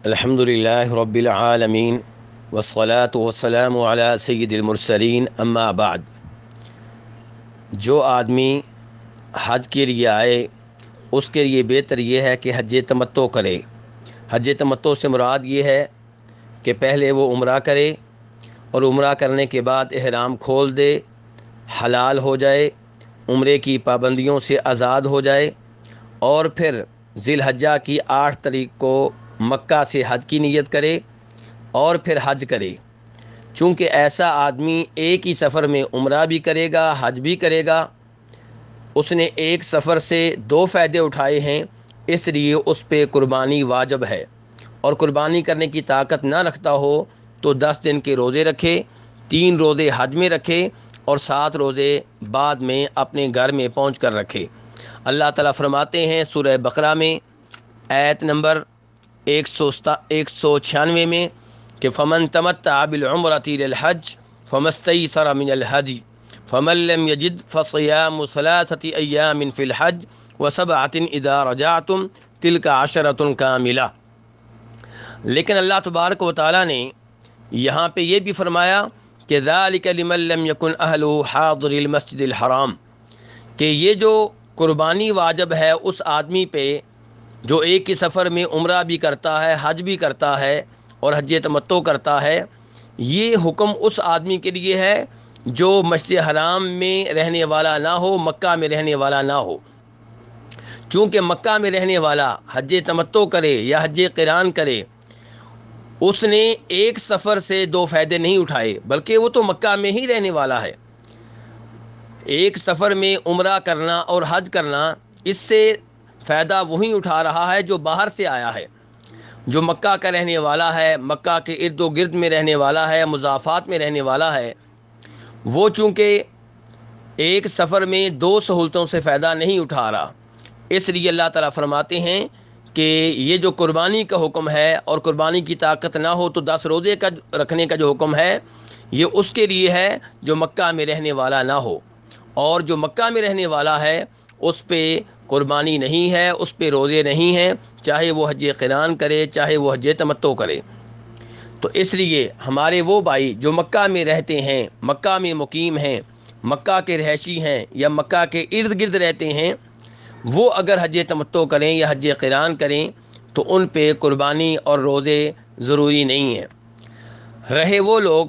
الحمدللہ رب العالمین والصلاة والسلام علی سید المرسلین اما بعد۔ جو آدمی حج کے لیے آئے اس کے لیے بہتر یہ ہے کہ حج تمتع کرے۔ حج تمتع سے مراد یہ ہے کہ پہلے وہ عمرہ کرے اور عمرہ کرنے کے بعد احرام کھول دے، حلال ہو جائے، عمرے کی پابندیوں سے آزاد ہو جائے، اور پھر ذی الحجہ کی 8 تاریخ کو مکہ سے حج کی نیت کرے اور پھر حج کرے۔ چونکہ ایسا آدمی ایک ہی سفر میں عمرہ بھی کرے گا، حج بھی کرے گا، اس نے ایک سفر سے 2 فائدے اٹھائے ہیں، اس لیے اس پہ قربانی واجب ہے۔ اور قربانی کرنے کی طاقت نہ رکھتا ہو تو 10 دن کے روزے رکھے، 3 روزے حج میں رکھے اور 7 روزے بعد میں اپنے گھر میں پہنچ کر رکھے۔ اللہ تعالیٰ فرماتے ہیں سورہ بقرہ میں آیت نمبر 196 میں کہ فمن تمتع بالعمرۃ الی الحج فما استیسر من الہدی فمن لم یجد فصیام 3 ایام فی الحج و7 اذا رجعتم تلک 10 کاملہ۔ لیکن اللہ تبارک و تعالیٰ نے یہاں پہ یہ بھی فرمایا کہ ذالک لمن لم یکن اہلہ حاضر المسجد الحرام، کہ یہ جو قربانی واجب ہے اس آدمی پہ جو ایک ہی سفر میں عمرہ بھی کرتا ہے، حج بھی کرتا ہے اور حج تمتع کرتا ہے۔ یہ حکم اس آدمی کے لیے ہے جو مسجد حرام میں رہنے والا نہ ہو، مکہ میں رہنے والا نہ ہو۔ چونکہ مکہ میں رہنے والا حج تمتع کرے یا حج قران کرے، اس نے ایک سفر سے 2 فائدے نہیں اٹھائے، بلکہ وہ تو مکہ میں ہی رہنے والا ہے۔ ایک سفر میں عمرہ کرنا اور حج کرنا، اس سے فائدہ وہی اٹھا رہا ہے جو باہر سے آیا ہے۔ جو مکہ کا رہنے والا ہے، مکہ کے ارد و گرد میں رہنے والا ہے، مضافات میں رہنے والا ہے، وہ چونکہ ایک سفر میں 2 سہولتوں سے فائدہ نہیں اٹھا رہا، اس لیے اللہ تعالیٰ فرماتے ہیں کہ یہ جو قربانی کا حکم ہے اور قربانی کی طاقت نہ ہو تو 10 روزے کا رکھنے کا جو حکم ہے یہ اس کے لیے ہے جو مکہ میں رہنے والا نہ ہو، اور جو مکہ میں رہنے والا ہے اس پہ قربانی نہیں ہے، اس پہ روزے نہیں ہیں، چاہے وہ حج قران کرے چاہے وہ حج تمتع کرے۔ تو اس لیے ہمارے وہ بھائی جو مکہ میں رہتے ہیں، مکہ میں مقیم ہیں، مکہ کے رہائشی ہیں یا مکہ کے ارد گرد رہتے ہیں، وہ اگر حج تمتع کریں یا حج قران کریں تو ان پہ قربانی اور روزے ضروری نہیں ہیں۔ رہے وہ لوگ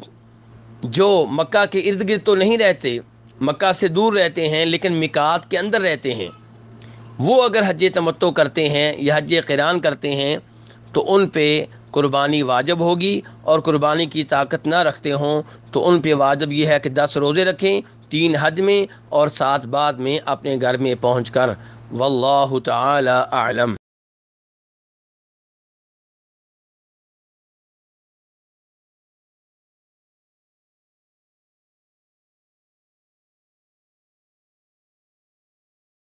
جو مکہ کے ارد گرد تو نہیں رہتے، مکہ سے دور رہتے ہیں لیکن میقات کے اندر رہتے ہیں، وہ اگر حج تمتع کرتے ہیں یا حج قران کرتے ہیں تو ان پہ قربانی واجب ہوگی، اور قربانی کی طاقت نہ رکھتے ہوں تو ان پہ واجب یہ ہے کہ 10 روزے رکھیں، 3 حج میں اور 7 بعد میں اپنے گھر میں پہنچ کر۔ واللہ تعالی اعلم۔